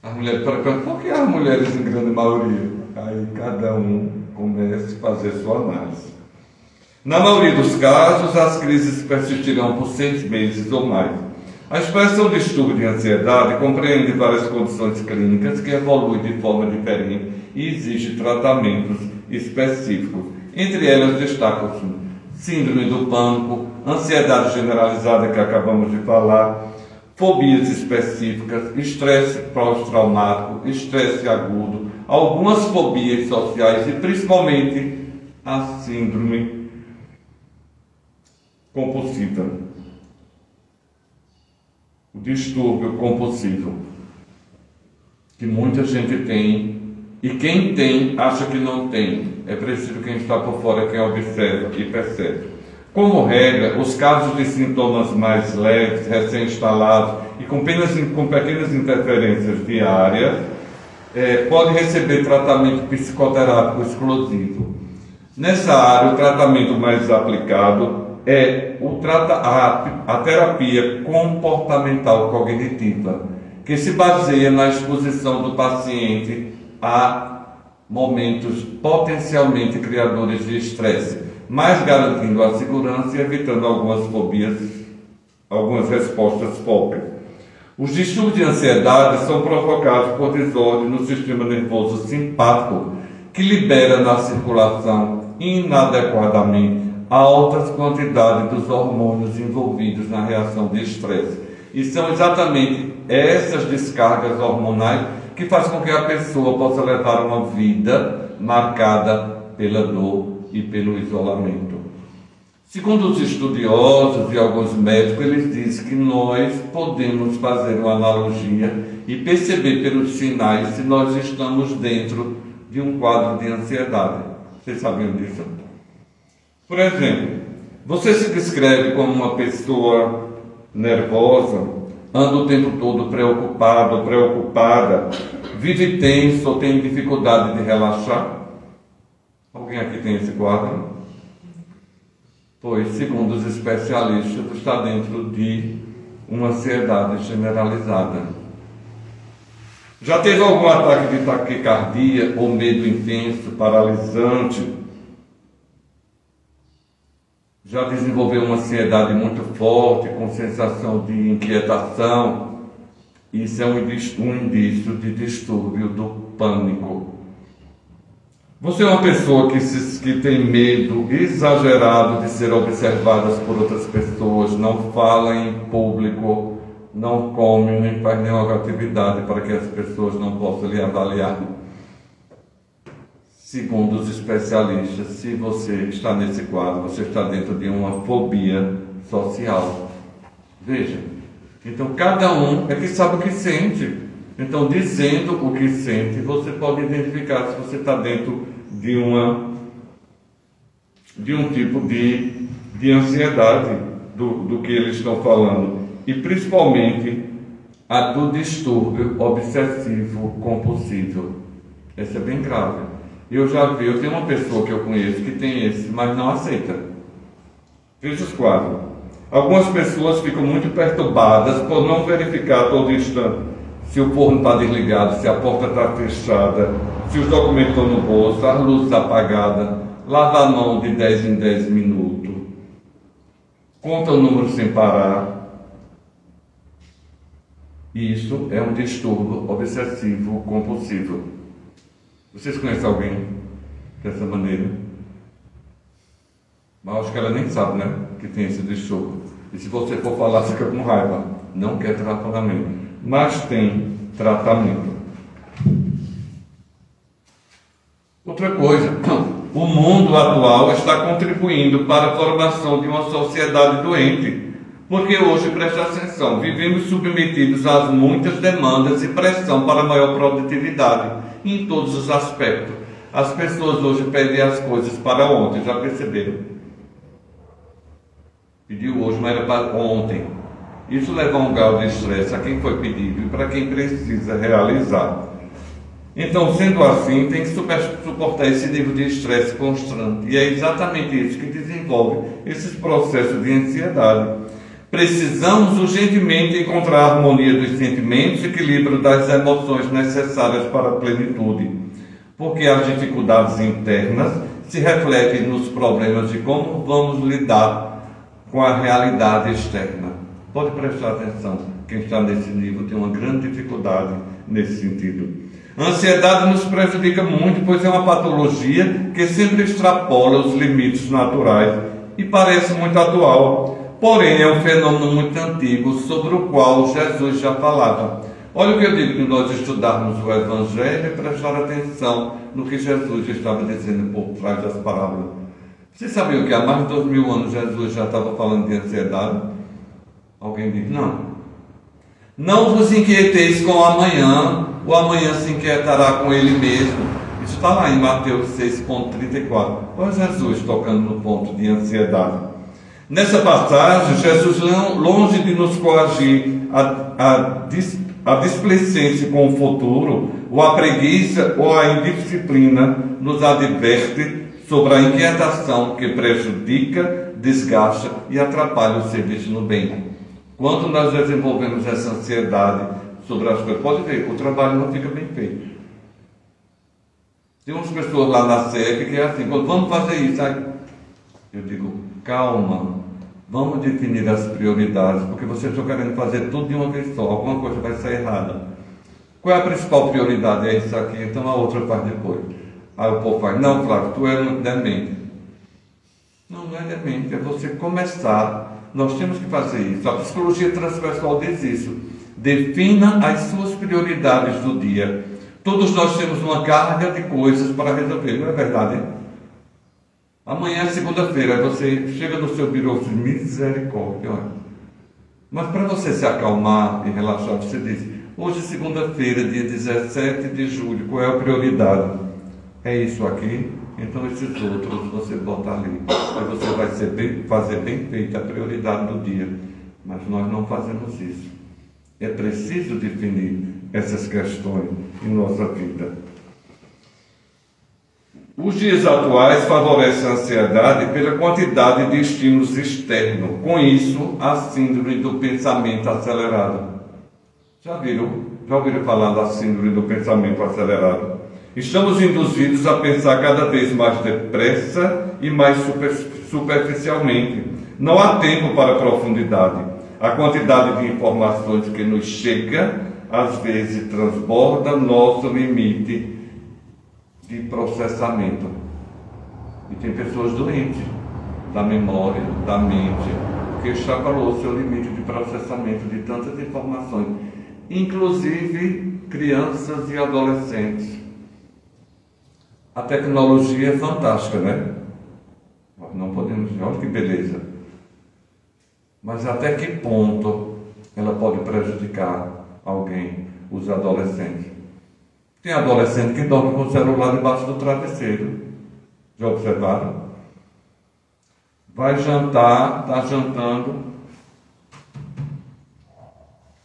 As mulheres perguntam, por que as mulheres em grande maioria? Aí cada um começa a fazer sua análise. Na maioria dos casos, as crises persistirão por 6 meses ou mais. A expressão distúrbio de ansiedade compreende várias condições clínicas que evoluem de forma diferente e exige tratamentos específicos. Entre elas destacam-se síndrome do pânico, ansiedade generalizada que acabamos de falar, fobias específicas, estresse pós-traumático, estresse agudo, algumas fobias sociais e principalmente a síndrome compulsiva. O distúrbio compulsivo, que muita gente tem, e quem tem acha que não tem. É preciso quem está por fora, quem observa e percebe. Como regra, os casos de sintomas mais leves, recém-instalados e com pequenas interferências diárias, podem receber tratamento psicoterápico exclusivo. Nessa área, o tratamento mais aplicado é a terapia comportamental cognitiva, que se baseia na exposição do paciente a momentos potencialmente criadores de estresse, mas garantindo a segurança e evitando algumas fobias, algumas respostas fóbicas. Os distúrbios de ansiedade são provocados por desordem no sistema nervoso simpático, que libera na circulação inadequadamente altas quantidades dos hormônios envolvidos na reação de estresse. E são exatamente essas descargas hormonais que fazem com que a pessoa possa levar uma vida marcada pela dor e pelo isolamento. Segundo os estudiosos e alguns médicos, eles dizem que nós podemos fazer uma analogia e perceber pelos sinais se nós estamos dentro de um quadro de ansiedade. Vocês sabiam disso? Por exemplo, você se descreve como uma pessoa nervosa, anda o tempo todo preocupado ou preocupada, vive tenso ou tem dificuldade de relaxar? Alguém aqui tem esse quadro? Pois, segundo os especialistas, está dentro de uma ansiedade generalizada. Já teve algum ataque de taquicardia ou medo intenso, paralisante? Já desenvolveu uma ansiedade muito forte, com sensação de inquietação? Isso é um indício de distúrbio do pânico. Você é uma pessoa que tem medo exagerado de ser observada por outras pessoas, não fala em público, não come nem faz nenhuma atividade para que as pessoas não possam lhe avaliar. Segundo os especialistas, se você está nesse quadro, você está dentro de uma fobia social. Veja, então cada um é que sabe o que sente. Então, dizendo o que sente, você pode identificar se você está dentro de um tipo de ansiedade do que eles estão falando. E principalmente a do distúrbio obsessivo compulsivo. Essa é bem grave. Eu tenho uma pessoa que eu conheço que tem esse, mas não aceita. Veja os quadros. Algumas pessoas ficam muito perturbadas por não verificar a todo instante se o forno está desligado, se a porta está fechada, se os documentos estão no bolso, as luzes apagadas, lava a mão de 10 em 10 minutos, conta o número sem parar. Isso é um distúrbio obsessivo compulsivo. Vocês conhecem alguém dessa maneira? Mas acho que ela nem sabe, né, que tem esse distúrbio. E se você for falar, fica com raiva. Não quer tratamento. Mas tem tratamento. Outra coisa, o mundo atual está contribuindo para a formação de uma sociedade doente, porque hoje, presta atenção, vivemos submetidos às muitas demandas e pressão para maior produtividade em todos os aspectos. As pessoas hoje pedem as coisas para ontem, já perceberam? Pediu hoje, mas era para ontem. Isso leva a um grau de estresse a quem foi pedido e para quem precisa realizar. Então, sendo assim, tem que suportar esse nível de estresse constante. E é exatamente isso que desenvolve esses processos de ansiedade. Precisamos urgentemente encontrar a harmonia dos sentimentos e equilíbrio das emoções necessárias para a plenitude, porque as dificuldades internas se refletem nos problemas de como vamos lidar com a realidade externa. Pode prestar atenção, quem está nesse nível tem uma grande dificuldade nesse sentido. A ansiedade nos prejudica muito, pois é uma patologia que sempre extrapola os limites naturais e parece muito atual. Porém, é um fenômeno muito antigo sobre o qual Jesus já falava. Olha o que eu digo que nós estudarmos o Evangelho e prestar atenção no que Jesus estava dizendo por trás das parábolas. Vocês sabiam que há mais de 2000 anos Jesus já estava falando de ansiedade? Alguém diz, não. Não vos inquieteis com o amanhã se inquietará com ele mesmo. Isso está lá em Mateus 6,34. Olha Jesus tocando no ponto de ansiedade. Nessa passagem, Jesus, longe de nos coagir a displicência com o futuro, ou a preguiça ou a indisciplina, nos adverte sobre a inquietação que prejudica, desgasta e atrapalha o serviço no bem. Quando nós desenvolvemos essa ansiedade sobre as coisas, pode ver, o trabalho não fica bem feito. Tem umas pessoas lá na SEC que é assim, vamos fazer isso. Aí eu digo, calma, vamos definir as prioridades, porque vocês estão querendo fazer tudo de uma vez só, alguma coisa vai sair errada. Qual é a principal prioridade? É isso aqui, então a outra faz depois. Aí o povo faz, não, Flávio, tu é muito demente. Não é demente, é você começar. Nós temos que fazer isso. A psicologia transversal diz isso. Defina as suas prioridades do dia. Todos nós temos uma carga de coisas para resolver, não é verdade? Amanhã é segunda-feira, aí você chega no seu birô e diz, misericórdia. Olha. Mas para você se acalmar e relaxar, você diz, hoje é segunda-feira, dia 17 de julho, qual é a prioridade? É isso aqui? Então esses outros você bota ali. Aí você vai fazer bem feita a prioridade do dia. Mas nós não fazemos isso. É preciso definir essas questões em nossa vida. Os dias atuais favorecem a ansiedade pela quantidade de estímulos externos. Com isso, a síndrome do pensamento acelerado. Já ouviram falar da síndrome do pensamento acelerado? Estamos induzidos a pensar cada vez mais depressa e mais superficialmente. Não há tempo para profundidade. A quantidade de informações que nos chega, às vezes, transborda nosso limite de processamento. E tem pessoas doentes da memória, da mente, que extrapolou seu limite de processamento de tantas informações, inclusive crianças e adolescentes. A tecnologia é fantástica, né? Não podemos dizer, olha que beleza. Mas até que ponto ela pode prejudicar alguém, os adolescentes? Tem adolescente que dorme com o celular debaixo do travesseiro. Já observaram? Vai jantar, está jantando.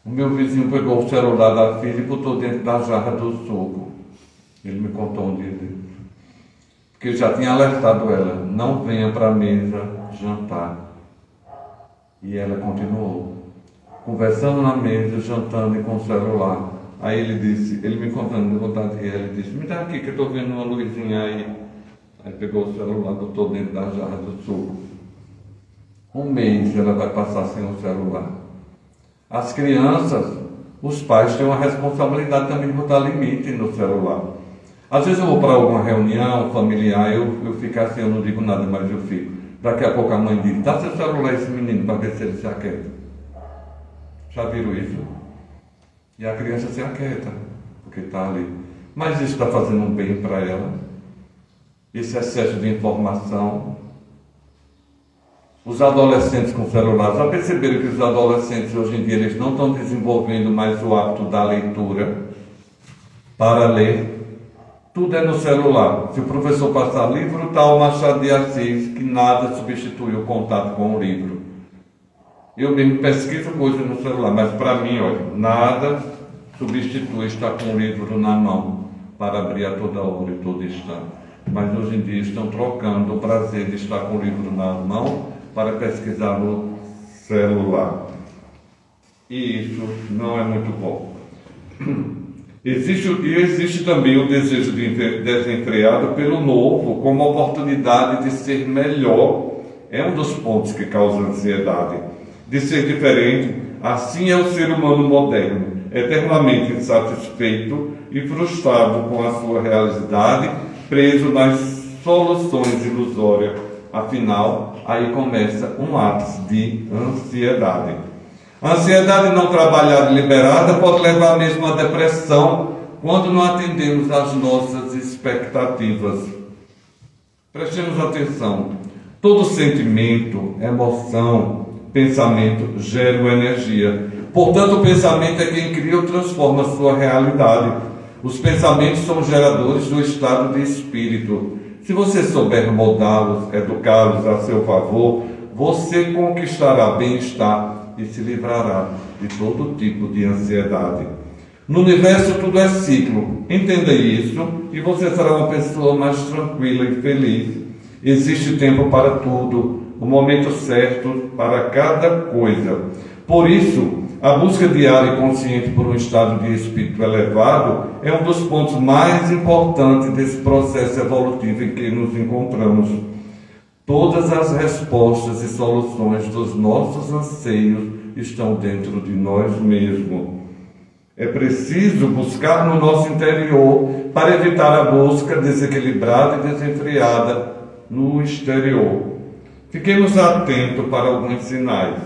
O meu vizinho pegou o celular da filha e botou dentro da jarra do suco. Ele me contou um dia dele. Porque eu já tinha alertado ela, não venha para a mesa jantar. E ela continuou, conversando na mesa, jantando e com o celular. Aí ele me contando de vontade de rir, ele disse, me dá aqui que eu estou vendo uma luzinha aí. Aí pegou o celular, botou dentro da jarra do suco. Um mês ela vai passar sem o celular. As crianças, os pais têm uma responsabilidade também de botar limite no celular. Às vezes eu vou para alguma reunião familiar, eu fico assim, eu não digo nada, mas eu fico. Daqui a pouco a mãe diz, dá seu celular a esse menino para ver se ele se aquieta. Já viram isso? E a criança se aquieta, porque está ali. Mas isso está fazendo um bem para ela. Esse excesso de informação. Os adolescentes com celular, já perceberam que os adolescentes hoje em dia eles não estão desenvolvendo mais o hábito da leitura para ler? Tudo é no celular. Se o professor passar livro, tal Machado de Assis, que nada substitui o contato com o livro. Eu mesmo pesquiso coisas no celular, mas para mim, olha, nada substitui estar com o livro na mão para abrir a toda hora e todo instante. Mas hoje em dia estão trocando o prazer de estar com o livro na mão para pesquisar no celular. E isso não é muito bom. Existe também o desejo desenfreado pelo novo como oportunidade de ser melhor. É um dos pontos que causa ansiedade. De ser diferente, assim é o ser humano moderno, eternamente insatisfeito e frustrado com a sua realidade, preso nas soluções ilusórias. Afinal, aí começa um ápice de ansiedade. A ansiedade não trabalhada e liberada pode levar mesmo à depressão quando não atendemos às nossas expectativas. Prestemos atenção. Todo sentimento, emoção, pensamento geram energia. Portanto, o pensamento é quem cria ou transforma a sua realidade. Os pensamentos são geradores do estado de espírito. Se você souber moldá-los, educá-los a seu favor, você conquistará bem-estar e se livrará de todo tipo de ansiedade. No universo tudo é ciclo. Entenda isso e você será uma pessoa mais tranquila e feliz. Existe tempo para tudo, o momento certo para cada coisa. Por isso, a busca diária e consciente por um estado de espírito elevado é um dos pontos mais importantes desse processo evolutivo em que nos encontramos. Todas as respostas e soluções dos nossos anseios estão dentro de nós mesmos. É preciso buscar no nosso interior para evitar a busca desequilibrada e desenfreada no exterior. Fiquemos atentos para alguns sinais: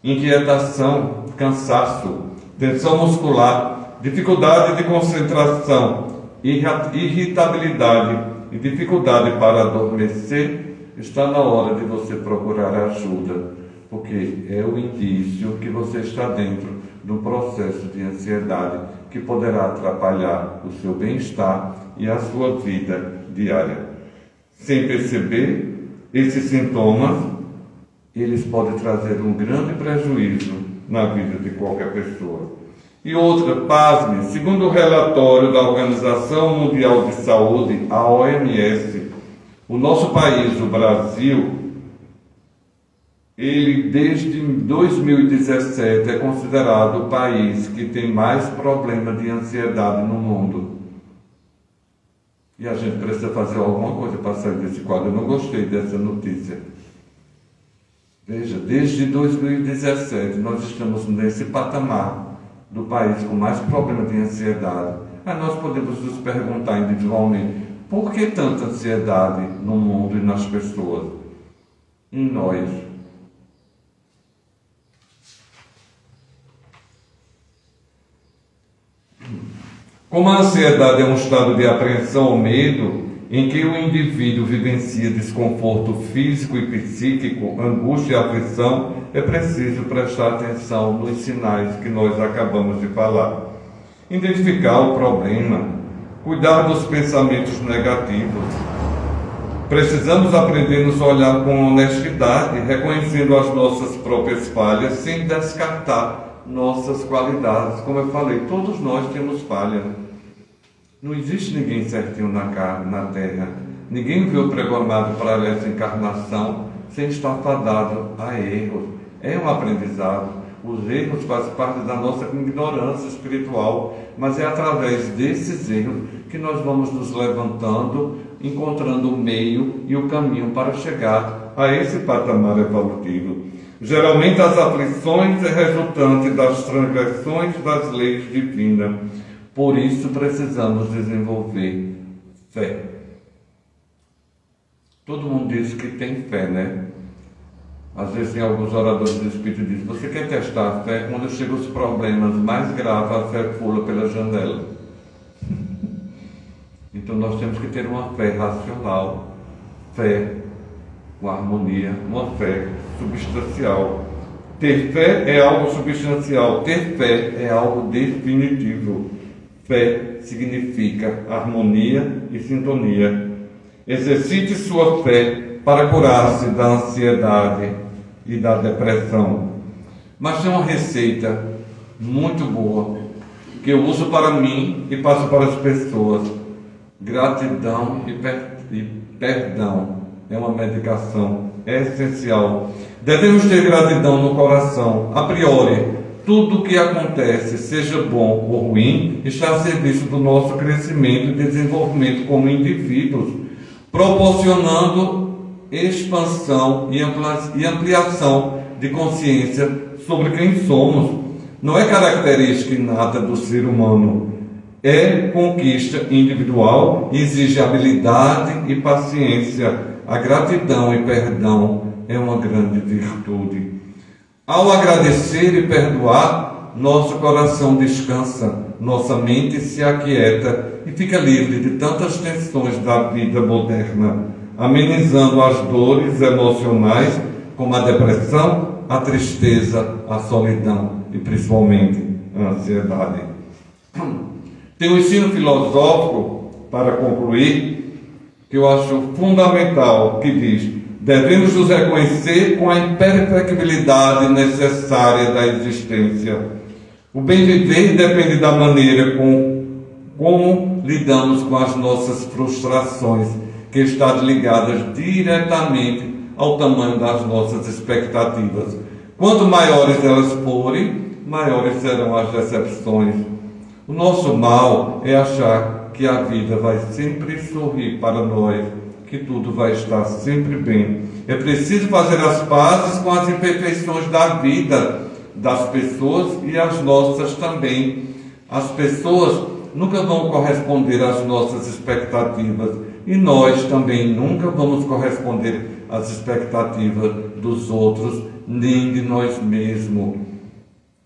inquietação, cansaço, tensão muscular, dificuldade de concentração, irritabilidade e dificuldade para adormecer. Está na hora de você procurar ajuda, porque é o indício que você está dentro de um processo de ansiedade que poderá atrapalhar o seu bem-estar e a sua vida diária. Sem perceber, esses sintomas, eles podem trazer um grande prejuízo na vida de qualquer pessoa. E outra, pasme, segundo o relatório da Organização Mundial de Saúde, a OMS, o nosso país, o Brasil, ele desde 2017 é considerado o país que tem mais problema de ansiedade no mundo. E a gente precisa fazer alguma coisa para sair desse quadro. Eu não gostei dessa notícia. Veja, desde 2017 nós estamos nesse patamar do país com mais problema de ansiedade. Aí nós podemos nos perguntar individualmente: por que tanta ansiedade no mundo e nas pessoas? Em nós. Como a ansiedade é um estado de apreensão ou medo, em que o indivíduo vivencia desconforto físico e psíquico, angústia e aflição, é preciso prestar atenção nos sinais que nós acabamos de falar. Identificar o problema, cuidar dos pensamentos negativos. Precisamos aprender a nos olhar com honestidade, reconhecendo as nossas próprias falhas, sem descartar nossas qualidades. Como eu falei, todos nós temos falhas. Não existe ninguém certinho na Terra. Ninguém veio programado para essa encarnação sem estar fadado a erros. É um aprendizado. Os erros fazem parte da nossa ignorância espiritual, mas é através desses erros que nós vamos nos levantando, encontrando o meio e o caminho para chegar a esse patamar evolutivo. Geralmente as aflições é resultante das transgressões das leis divinas. Por isso precisamos desenvolver fé. Todo mundo diz que tem fé, né? Às vezes tem alguns oradores do Espírito que dizem: você quer testar a fé? Quando chegam os problemas mais graves, a fé pula pela janela. Então nós temos que ter uma fé racional, fé com harmonia, uma fé substancial. Ter fé é algo substancial, ter fé é algo definitivo. Fé significa harmonia e sintonia. Exercite sua fé para curar-se da ansiedade e da depressão. Mas tem uma receita muito boa que eu uso para mim e passo para as pessoas: gratidão e perdão. É uma medicação essencial. Devemos ter gratidão no coração. A priori, tudo o que acontece, seja bom ou ruim, está a serviço do nosso crescimento e desenvolvimento como indivíduos, proporcionando expansão e ampliação de consciência sobre quem somos. Não é característica inata do ser humano, é conquista individual e exige habilidade e paciência. A gratidão e perdão é uma grande virtude. Ao agradecer e perdoar, nosso coração descansa, nossa mente se aquieta e fica livre de tantas tensões da vida moderna, amenizando as dores emocionais como a depressão, a tristeza, a solidão e principalmente a ansiedade. Tem um ensino filosófico, para concluir, que eu acho fundamental, que diz: devemos nos reconhecer com a imperfectibilidade necessária da existência. O bem viver depende da maneira como lidamos com as nossas frustrações, que estão ligadas diretamente ao tamanho das nossas expectativas. Quanto maiores elas forem, maiores serão as decepções. O nosso mal é achar que a vida vai sempre sorrir para nós, que tudo vai estar sempre bem. É preciso fazer as pazes com as imperfeições da vida das pessoas e as nossas também. As pessoas nunca vão corresponder às nossas expectativas e nós também nunca vamos corresponder às expectativas dos outros, nem de nós mesmos.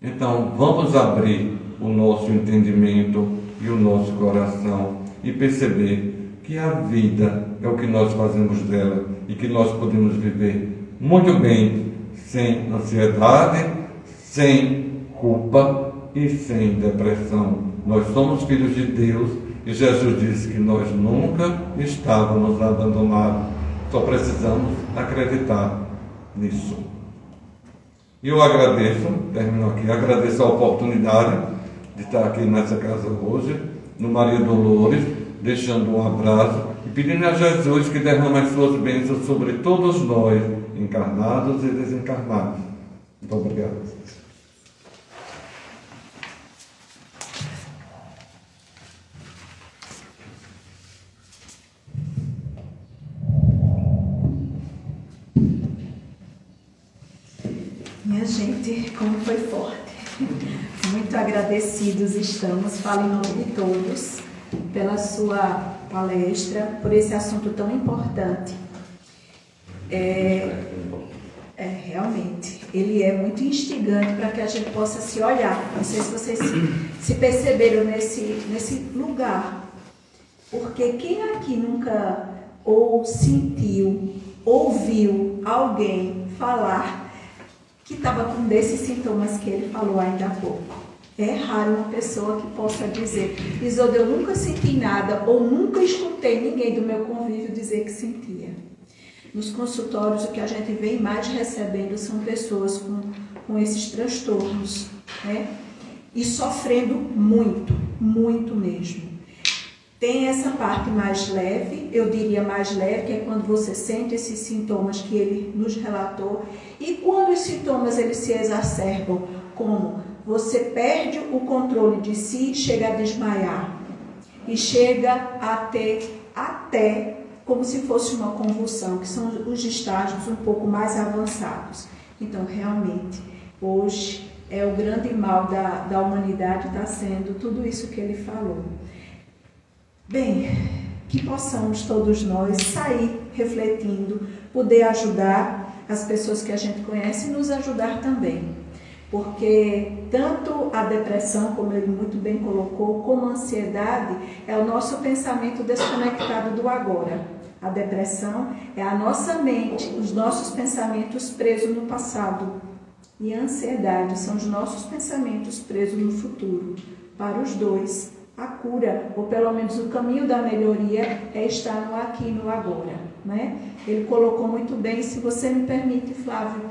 Então, vamos abrir o nosso entendimento e o nosso coração e perceber que a vida é o que nós fazemos dela e que nós podemos viver muito bem, sem ansiedade, sem culpa e sem depressão. Nós somos filhos de Deus e Jesus disse que nós nunca estávamos abandonados. Só precisamos acreditar nisso. E eu agradeço, termino aqui, agradeço a oportunidade de estar aqui nessa casa hoje, no Maria Dolores, deixando um abraço e pedindo a Jesus que derrame as suas bênçãos sobre todos nós, encarnados e desencarnados. Muito obrigado. Minha gente, como foi forte. Muito agradecidos estamos, falo em nome de todos, pela sua palestra, por esse assunto tão importante. Realmente, ele é muito instigante para que a gente possa se olhar. Não sei se vocês se perceberam nesse lugar. Porque quem aqui nunca sentiu, ouviu alguém falar que estava com desses sintomas que ele falou ainda há pouco? É raro uma pessoa que possa dizer: Isolda, eu nunca senti nada ou nunca escutei ninguém do meu convívio dizer que sentia. Nos consultórios, o que a gente vem mais recebendo são pessoas com esses transtornos, né? E sofrendo muito, muito mesmo. Tem essa parte mais leve, eu diria mais leve, que é quando você sente esses sintomas que ele nos relatou. E quando os sintomas eles se exacerbam, como você perde o controle de si, chega a desmaiar e chega a ter até como se fosse uma convulsão, que são os estágios um pouco mais avançados. Então, realmente, hoje é o grande mal da humanidade, está sendo tudo isso que ele falou. Bem, que possamos todos nós sair refletindo, poder ajudar as pessoas que a gente conhece e nos ajudar também. Porque tanto a depressão, como ele muito bem colocou, como a ansiedade, é o nosso pensamento desconectado do agora. A depressão é a nossa mente, os nossos pensamentos presos no passado. E a ansiedade são os nossos pensamentos presos no futuro. Para os dois, a cura, ou pelo menos o caminho da melhoria, é estar no aqui e no agora, né? Ele colocou muito bem, se você me permite, Flávio,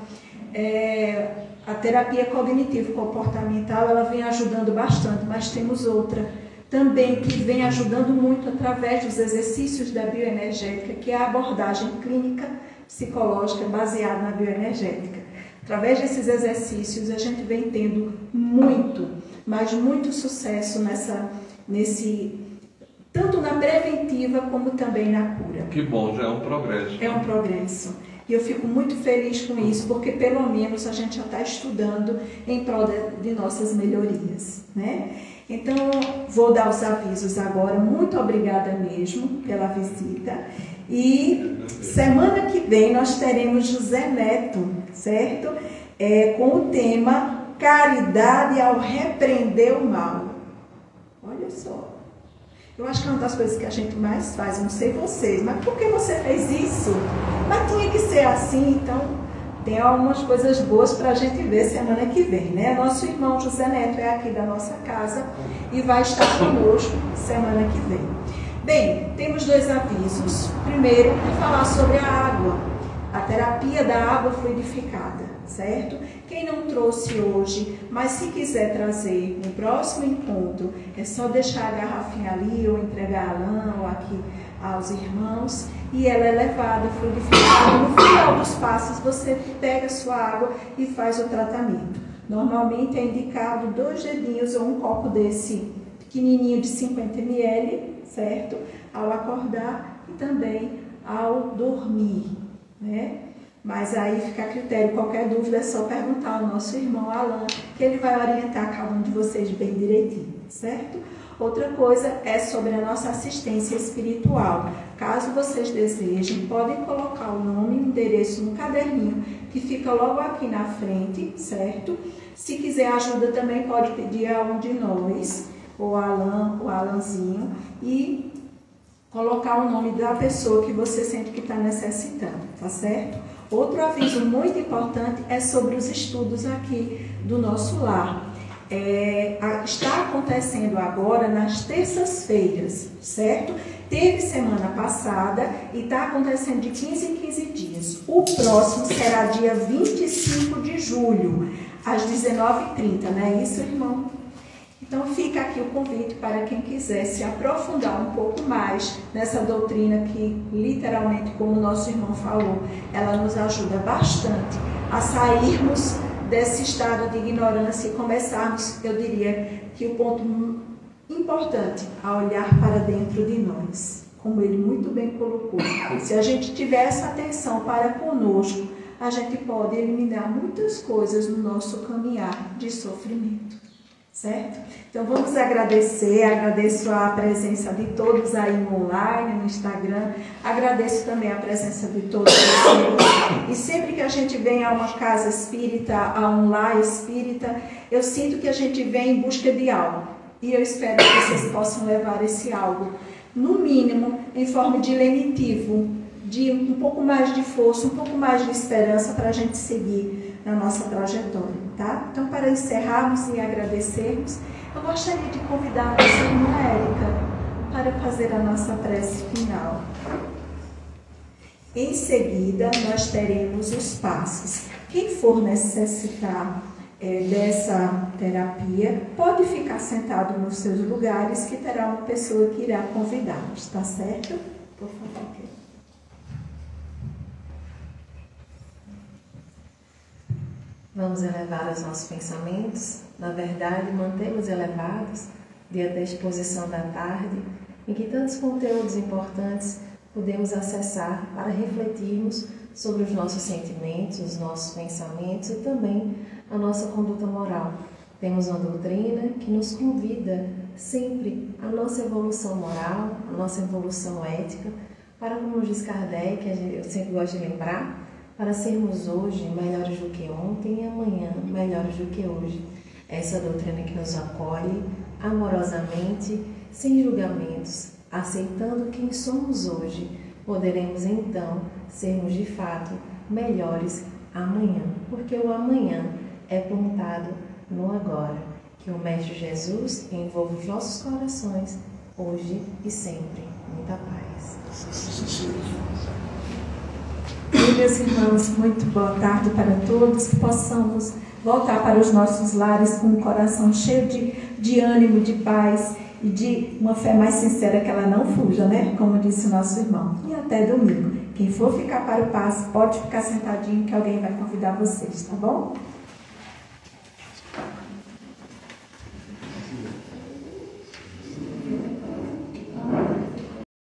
a terapia cognitivo-comportamental, ela vem ajudando bastante, mas temos outra também que vem ajudando muito através dos exercícios da bioenergética, que é a abordagem clínica psicológica baseada na bioenergética. Através desses exercícios, a gente vem tendo muito, mas muito sucesso tanto na preventiva como também na cura. Que bom, já é um progresso. É um progresso. E eu fico muito feliz com isso, porque pelo menos a gente já está estudando em prol de nossas melhorias, né? Então, vou dar os avisos agora. Muito obrigada mesmo pela visita. E semana que vem nós teremos José Neto, certo? Com o tema Caridade ao Repreender o Mal. Olha só. Eu acho que é uma das coisas que a gente mais faz, não sei vocês, mas por que você fez isso? Mas tinha que ser assim, então tem algumas coisas boas para a gente ver semana que vem, né? Nosso irmão José Neto é aqui da nossa casa e vai estar conosco semana que vem. Bem, temos dois avisos. Primeiro, é falar sobre a água, a terapia da água fluidificada, certo? Quem não trouxe hoje, mas se quiser trazer no próximo encontro, é só deixar a garrafinha ali ou entregar a lã ou aqui aos irmãos e ela é levada, fluidificada. No final dos passos você pega a sua água e faz o tratamento. Normalmente é indicado 2 dedinhos ou um copo desse pequenininho de 50 ml, certo? Ao acordar e também ao dormir, né? Mas aí fica a critério, qualquer dúvida é só perguntar ao nosso irmão Alan, que ele vai orientar cada um de vocês bem direitinho, certo? Outra coisa é sobre a nossa assistência espiritual. Caso vocês desejem, podem colocar o nome e o endereço no caderninho, que fica logo aqui na frente, certo? Se quiser ajuda também pode pedir a um de nós, ou Alan, o Alanzinho, e colocar o nome da pessoa que você sente que está necessitando, tá certo? Outro aviso muito importante é sobre os estudos aqui do nosso lar. Está acontecendo agora nas terças-feiras, certo? Teve semana passada e está acontecendo de 15 em 15 dias. O próximo será dia 25 de julho, às 19h30, não é isso, irmão? Então fica aqui o convite para quem quiser se aprofundar um pouco mais nessa doutrina que, literalmente, como o nosso irmão falou, ela nos ajuda bastante a sairmos desse estado de ignorância e começarmos, eu diria, que o ponto importante, a olhar para dentro de nós, como ele muito bem colocou. Se a gente tiver essa atenção para conosco, a gente pode eliminar muitas coisas no nosso caminhar de sofrimento. Certo? Então vamos agradecer, agradeço a presença de todos aí no online, no Instagram, agradeço também a presença de todos vocês. E sempre que a gente vem a uma casa espírita, a um lar espírita, eu sinto que a gente vem em busca de algo. E eu espero que vocês possam levar esse algo, no mínimo, em forma de lenitivo, de um pouco mais de força, um pouco mais de esperança para a gente seguir na nossa trajetória, tá? Então, para encerrarmos e agradecermos, eu gostaria de convidar a nossa irmã Érica para fazer a nossa prece final. Em seguida, nós teremos os passos. Quem for necessitar dessa terapia, pode ficar sentado nos seus lugares, que terá uma pessoa que irá convidá-los, tá certo? Por favor. Vamos elevar os nossos pensamentos, na verdade, mantê-los elevados diante da exposição da tarde, em que tantos conteúdos importantes podemos acessar para refletirmos sobre os nossos sentimentos, os nossos pensamentos e também a nossa conduta moral. Temos uma doutrina que nos convida sempre à nossa evolução moral, à nossa evolução ética, para, como diz Kardec, eu sempre gosto de lembrar, para sermos hoje melhores do que ontem e amanhã melhores do que hoje. Essa doutrina que nos acolhe amorosamente, sem julgamentos, aceitando quem somos hoje, poderemos então sermos de fato melhores amanhã, porque o amanhã é plantado no agora. Que o Mestre Jesus envolva os nossos corações hoje e sempre. Muita paz. E, meus irmãos, muito boa tarde para todos, que possamos voltar para os nossos lares com um coração cheio de ânimo, de paz e de uma fé mais sincera, que ela não fuja, né? Como disse o nosso irmão. E até domingo. Quem for ficar para o passo, pode ficar sentadinho, que alguém vai convidar vocês, tá bom?